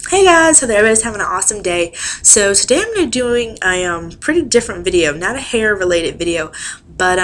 Hey guys, hope that everybody's having an awesome day. So today I'm going to be doing a pretty different video, not a hair related video, but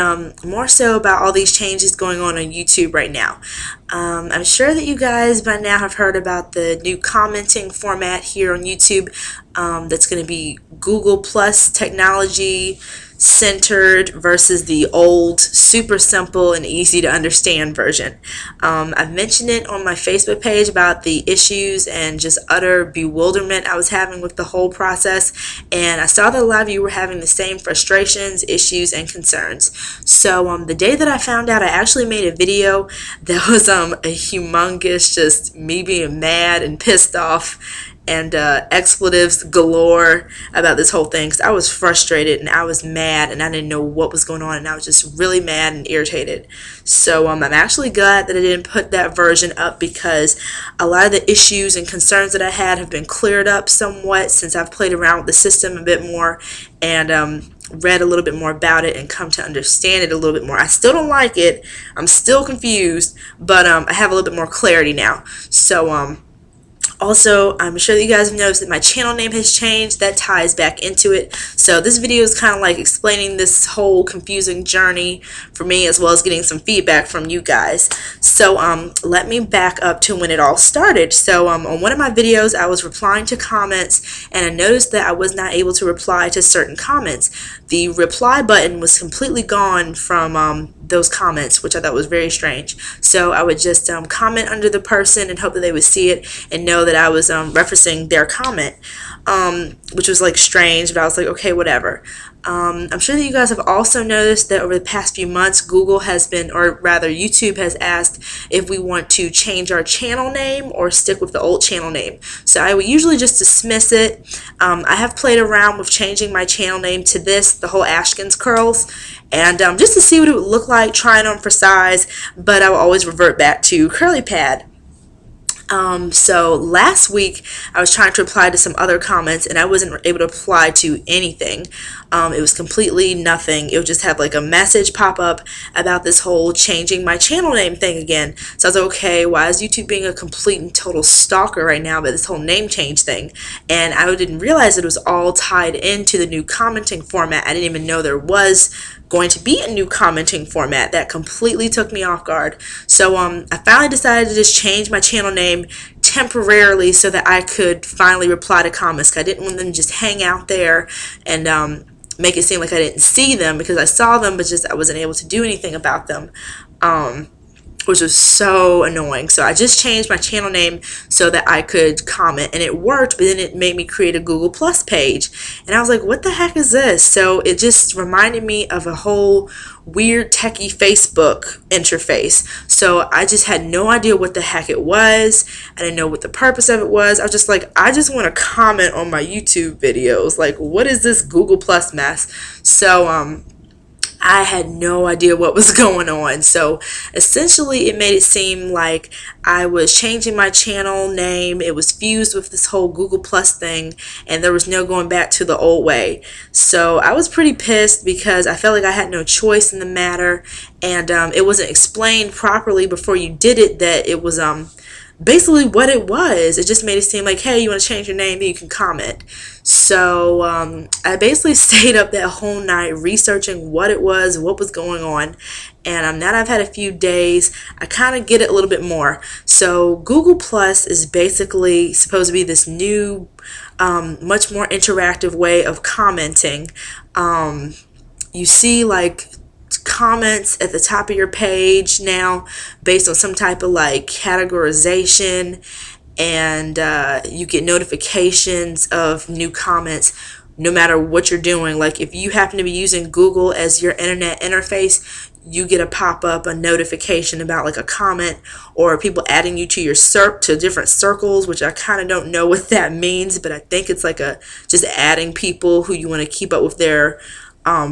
more so about all these changes going on YouTube right now. I'm sure that you guys by now have heard about the new commenting format here on YouTube. That's going to be Google Plus technology centered versus the old super simple and easy to understand version. I've mentioned it on my Facebook page about the issues and just utter bewilderment I was having with the whole process, and I saw that a lot of you were having the same frustrations, issues, and concerns. So the day that I found out, I actually made a video that was a humongous, just me being mad and pissed off and expletives galore about this whole thing, because I was frustrated and I was mad and I didn't know what was going on, and I was just really mad and irritated. So I'm actually glad that I didn't put that version up, because a lot of the issues and concerns that I had have been cleared up somewhat since I've played around with the system a bit more and read a little bit more about it and come to understand it a little bit more. I still don't like it. I'm still confused, but I have a little bit more clarity now. So also, I'm sure that you guys have noticed that my channel name has changed. That ties back into it. So this video is kind of like explaining this whole confusing journey for me, as well as getting some feedback from you guys. So let me back up to when it all started. So on one of my videos, I was replying to comments, and I noticed that I was not able to reply to certain comments. The reply button was completely gone from those comments, which I thought was very strange. So I would just comment under the person and hope that they would see it and know that I was referencing their comment, which was like strange, but I was like, okay, whatever. I'm sure that you guys have also noticed that over the past few months, Google has been, or rather YouTube has asked if we want to change our channel name or stick with the old channel name. So I would usually just dismiss it. I have played around with changing my channel name to the whole Ashkins curls, and just to see what it would look like, trying on for size, but I will always revert back to curly pad. So last week I was trying to reply to some other comments, and I wasn't able to reply to anything. It was completely nothing. It would just have like a message pop up about this whole changing my channel name thing again. So I was like, okay, why is YouTube being a complete and total stalker right now about this whole name change thing? And I didn't realize it was all tied into the new commenting format. I didn't even know there was going to be a new commenting format. That completely took me off guard. So I finally decided to just change my channel name temporarily so that I could finally reply to comments, because I didn't want them to just hang out there and make it seem like I didn't see them, because I saw them but just I wasn't able to do anything about them, which was so annoying. So I just changed my channel name so that I could comment, and it worked, but then it made me create a Google Plus page, and I was like, what the heck is this? So it just reminded me of a whole weird techie Facebook interface. So I just had no idea what the heck it was. I didn't know what the purpose of it was. I was just like, I just want to comment on my YouTube videos. Like, what is this Google Plus mess? So I had no idea what was going on. So essentially it made it seem like I was changing my channel name. It was fused with this whole Google Plus thing, and there was no going back to the old way. So I was pretty pissed, because I felt like I had no choice in the matter, and it wasn't explained properly before you did it that it was basically what it was. It just made it seem like, hey, you want to change your name, then you can comment. So I basically stayed up that whole night researching what it was, what was going on, and now that I've had a few days, I kind of get it a little bit more. So Google Plus is basically supposed to be this new, much more interactive way of commenting. You see like comments at the top of your page now based on some type of like categorization, and you get notifications of new comments no matter what you're doing. Like if you happen to be using Google as your internet interface, you get a pop-up, a notification about like a comment, or people adding you to your to different circles, which I kind of don't know what that means, but I think it's like just adding people who you want to keep up with their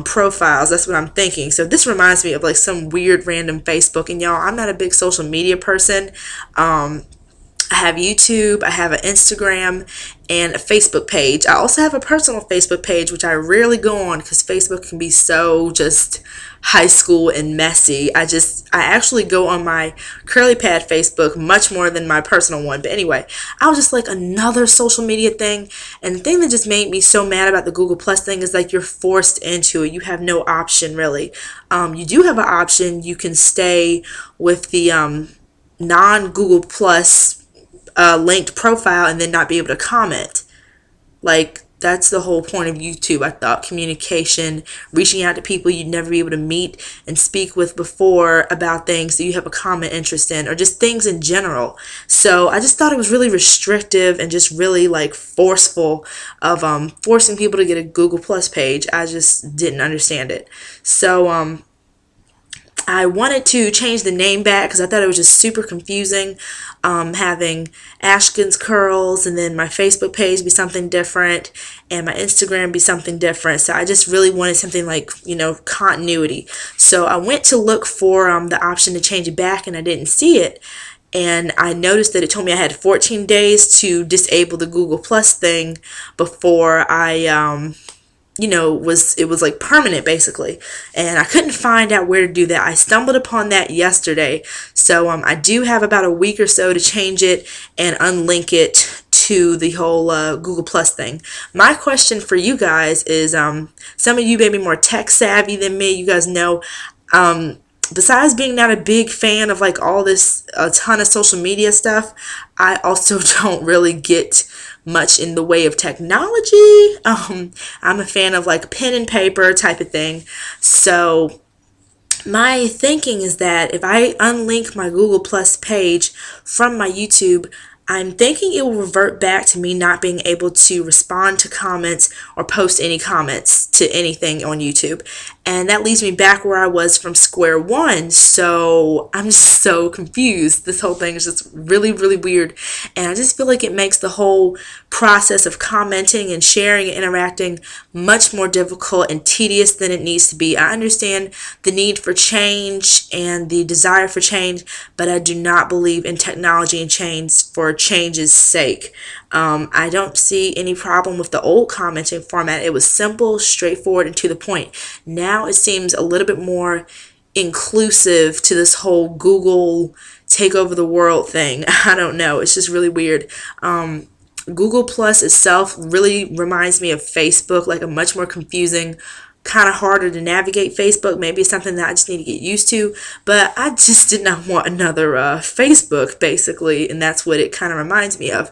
profiles. That's what I'm thinking. So this reminds me of like some weird random Facebook, and y'all, I'm not a big social media person. I have YouTube, I have an Instagram, and a Facebook page. I also have a personal Facebook page, which I rarely go on because Facebook can be so just high school and messy. I actually go on my curly pad Facebook much more than my personal one. But anyway, I was just like, another social media thing. And the thing that just made me so mad about the Google Plus thing is like you're forced into it. You have no option really. You do have an option. You can stay with the non-Google Plus linked profile and then not be able to comment. Like, that's the whole point of YouTube, I thought. Communication, reaching out to people you'd never be able to meet and speak with before about things that you have a common interest in, or just things in general. So I just thought it was really restrictive and just really like forceful of forcing people to get a Google Plus page. I just didn't understand it. So I wanted to change the name back because I thought it was just super confusing, having Ashkin's Curls and then my Facebook page be something different and my Instagram be something different. So I just really wanted something like, continuity. So I went to look for the option to change it back and I didn't see it. And I noticed that it told me I had 14 days to disable the Google Plus thing before I it was like permanent basically, and I couldn't find out where to do that. I stumbled upon that yesterday, so I do have about a week or so to change it and unlink it to the whole Google Plus thing. My question for you guys is, some of you may be more tech savvy than me. You guys know, besides being not a big fan of like all this, a ton of social media stuff, I also don't really get much in the way of technology. I'm a fan of like pen and paper type of thing. So my thinking is that if I unlink my Google Plus page from my YouTube, I'm thinking it will revert back to me not being able to respond to comments or post any comments to anything on YouTube. And that leaves me back where I was from square one. So I'm just so confused. This whole thing is just really, really weird. And I just feel like it makes the whole process of commenting and sharing and interacting much more difficult and tedious than it needs to be. I understand the need for change and the desire for change, but I do not believe in technology and change for change's sake. I don't see any problem with the old commenting format. It was simple, straightforward, and to the point. Now it seems a little bit more inclusive to this whole Google take over the world thing. I don't know. It's just really weird. Google Plus itself really reminds me of Facebook, like a much more confusing, kind of harder to navigate Facebook. Maybe it's something that I just need to get used to, but I just did not want another Facebook basically, and that's what it kind of reminds me of.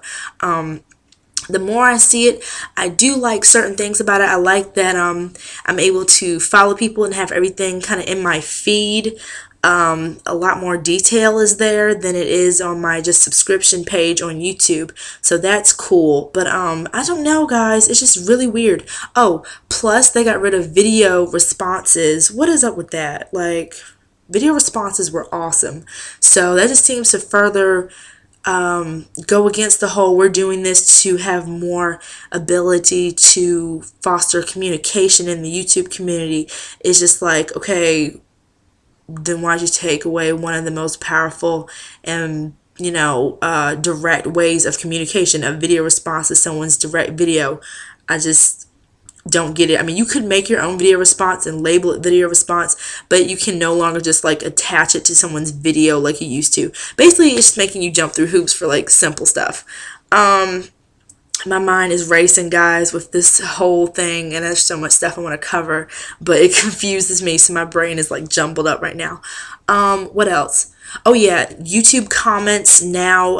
The more I see it, I do like certain things about it. I like that I'm able to follow people and have everything kind of in my feed. A lot more detail is there than it is on my just subscription page on YouTube. So that's cool. But I don't know, guys. It's just really weird. Oh, plus they got rid of video responses. What is up with that? Like, video responses were awesome. So that just seems to further go against the whole we're doing this to have more ability to foster communication in the YouTube community. It's just like, okay, then why'd you take away one of the most powerful and direct ways of communication? A video response to someone's direct video. I just don't get it. I mean, you could make your own video response and label it video response, but you can no longer just like attach it to someone's video like you used to. Basically, it's just making you jump through hoops for like simple stuff. My mind is racing, guys, with this whole thing, and there's so much stuff I want to cover, but it confuses me, so my brain is like jumbled up right now. What else? Oh yeah, YouTube comments now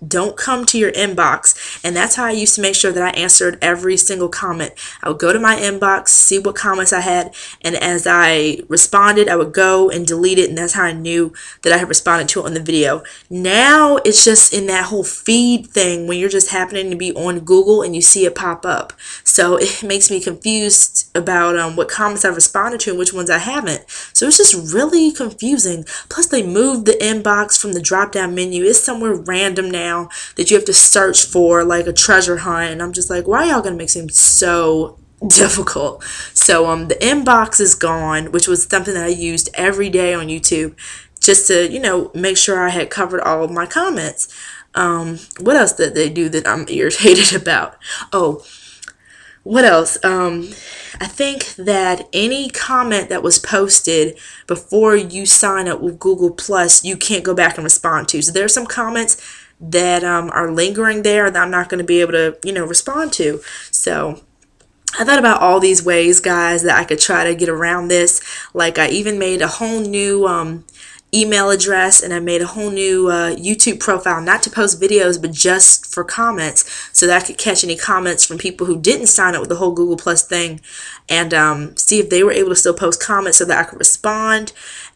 don't come to your inbox, and that's how I used to make sure that I answered every single comment. I would go to my inbox, see what comments I had, and as I responded, I would go and delete it, and that's how I knew that I had responded to it on the video. Now it's just in that whole feed thing when you're just happening to be on Google and you see it pop up. So it makes me confused about what comments I've responded to and which ones I haven't. So it's just really confusing. Plus they moved the inbox from the drop down menu. It's somewhere random now that you have to search for, like a treasure hunt, and I'm just like, why are y'all gonna make things so difficult? So the inbox is gone, which was something that I used every day on YouTube just to make sure I had covered all of my comments. What else did they do that I'm irritated about? Oh, What else? I think that any comment that was posted before you sign up with Google Plus, you can't go back and respond to. So there are some comments that are lingering there that I'm not going to be able to, respond to. So I thought about all these ways, guys, that I could try to get around this. Like, I even made a whole new email address, and I made a whole new YouTube profile, not to post videos, but just for comments, so that I could catch any comments from people who didn't sign up with the whole Google Plus thing, and see if they were able to still post comments so that I could respond,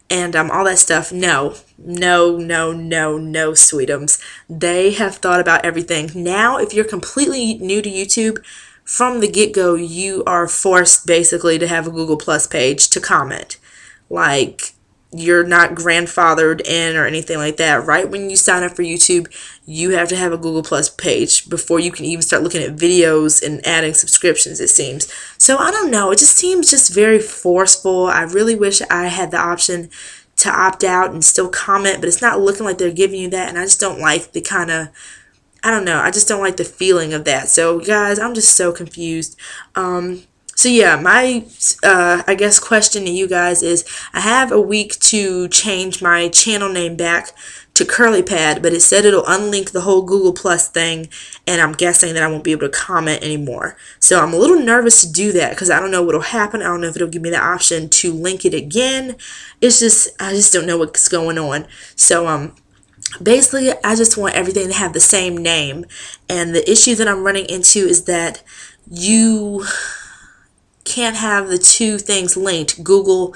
and all that stuff. No, no, no, no, no, sweetums. They have thought about everything. Now, if you're completely new to YouTube, from the get-go, you are forced basically to have a Google Plus page to comment. Like, you're not grandfathered in or anything like that. Right when you sign up for YouTube, you have to have a Google Plus page before you can even start looking at videos and adding subscriptions, it seems. So I don't know, it just seems just very forceful. I really wish I had the option to opt out and still comment, but it's not looking like they're giving you that, and I just don't like the kind of, I don't know, I just don't like the feeling of that. So guys, I'm just so confused. So yeah, my, I guess, question to you guys is, I have a week to change my channel name back to Curly Pad, but it said it'll unlink the whole Google Plus thing, and I'm guessing that I won't be able to comment anymore. So I'm a little nervous to do that, because I don't know what'll happen. I don't know if it'll give me the option to link it again. It's just, I just don't know what's going on. So, basically, I just want everything to have the same name, and the issue that I'm running into is that you can't have the two things linked, Google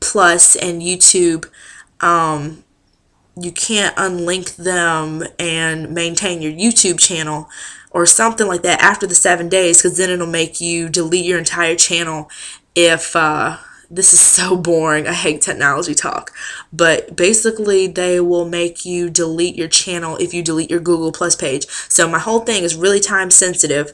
Plus and YouTube. You can't unlink them and maintain your YouTube channel or something like that after the 7 days, because then it'll make you delete your entire channel if this is so boring. I hate technology talk. But basically, they will make you delete your channel if you delete your Google Plus page. So my whole thing is really time sensitive.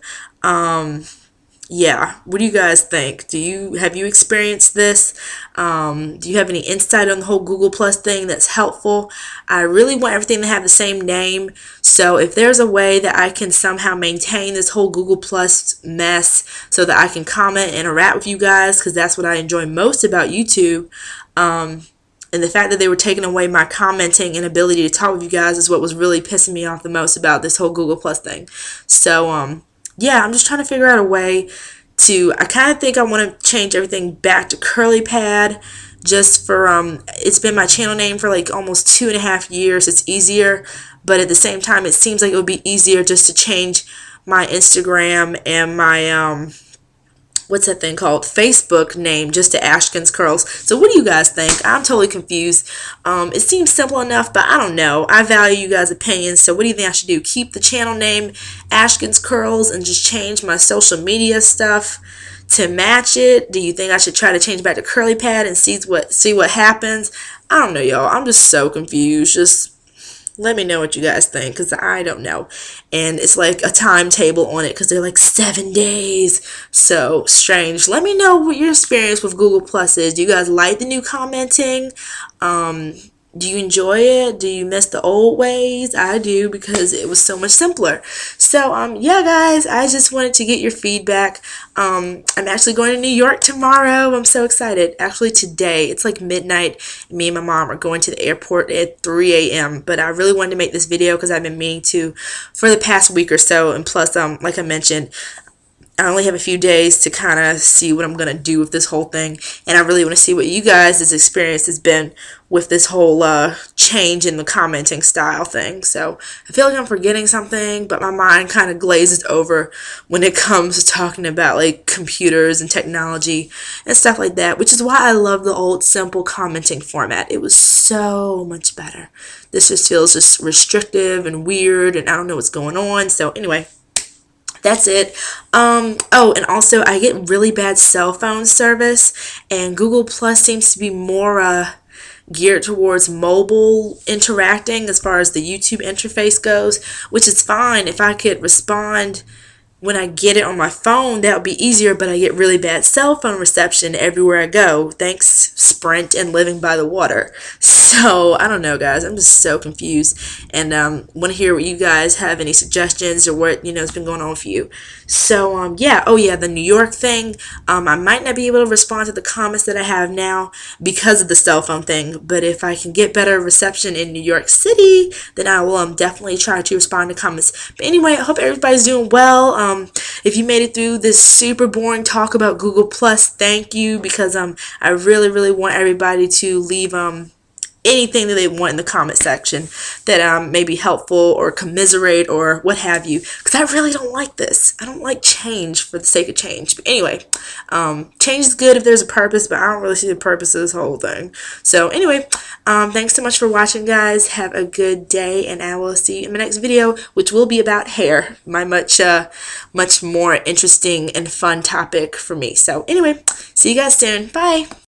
Yeah, what do you guys think? Have you experienced this? Do you have any insight on the whole Google Plus thing that's helpful? I really want everything to have the same name. So if there's a way that I can somehow maintain this whole Google Plus mess so that I can comment and interact with you guys, because that's what I enjoy most about YouTube. And the fact that they were taking away my commenting and ability to talk with you guys is what was really pissing me off the most about this whole Google Plus thing. So, yeah, I'm just trying to figure out a way to, I kind of think I want to change everything back to Curly Pad, just for, it's been my channel name for like almost 2.5 years. It's easier, but at the same time, it seems like it would be easier just to change my Instagram and my, what's that thing called, Facebook name, just to Ashkin's Curls. So what do you guys think? I'm totally confused. It seems simple enough, but I don't know. I value you guys' opinions, so what do you think I should do? Keep the channel name Ashkin's Curls and just change my social media stuff to match it? Do you think I should try to change back to Curly Pad and see what happens? I don't know, y'all. I'm just so confused. Just let me know what you guys think, because I don't know. And it's like a timetable on it, because they're like 7 days. So strange. Let me know what your experience with Google Plus is. Do you guys like the new commenting? Do you enjoy it? Do you miss the old ways? I do, because it was so much simpler. So, yeah, guys, I just wanted to get your feedback. I'm actually going to New York tomorrow. I'm so excited. Actually, today, it's like midnight. Me and my mom are going to the airport at 3 a.m. But I really wanted to make this video because I've been meaning to for the past week or so. And plus, like I mentioned, I only have a few days to kind of see what I'm going to do with this whole thing. And I really want to see what you guys' experience has been with this whole change in the commenting style thing. So I feel like I'm forgetting something, but my mind kind of glazes over when it comes to talking about like computers and technology and stuff like that, which is why I love the old simple commenting format. It was so much better. This just feels just restrictive and weird, and I don't know what's going on. So anyway, that's it. Oh, and also I get really bad cell phone service, and Google Plus seems to be more geared towards mobile interacting as far as the YouTube interface goes, which is fine if I could respond when I get it on my phone, that would be easier, but I get really bad cell phone reception everywhere I go. Thanks, Sprint and living by the water. So, I don't know, guys. I'm just so confused. And want to hear what you guys have any suggestions or what, has been going on for you. So, yeah. Oh, yeah, the New York thing. I might not be able to respond to the comments that I have now because of the cell phone thing. But if I can get better reception in New York City, then I will definitely try to respond to comments. But anyway, I hope everybody's doing well. If you made it through this super boring talk about Google Plus, thank you, because I really, really want everybody to leave anything that they want in the comment section that may be helpful or commiserate or what have you, because I really don't like this. I don't like change for the sake of change. But anyway, change is good if there's a purpose, but I don't really see the purpose of this whole thing. So anyway, thanks so much for watching, guys. Have a good day, and I will see you in my next video, which will be about hair, my much more interesting and fun topic for me. So anyway, see you guys soon. Bye.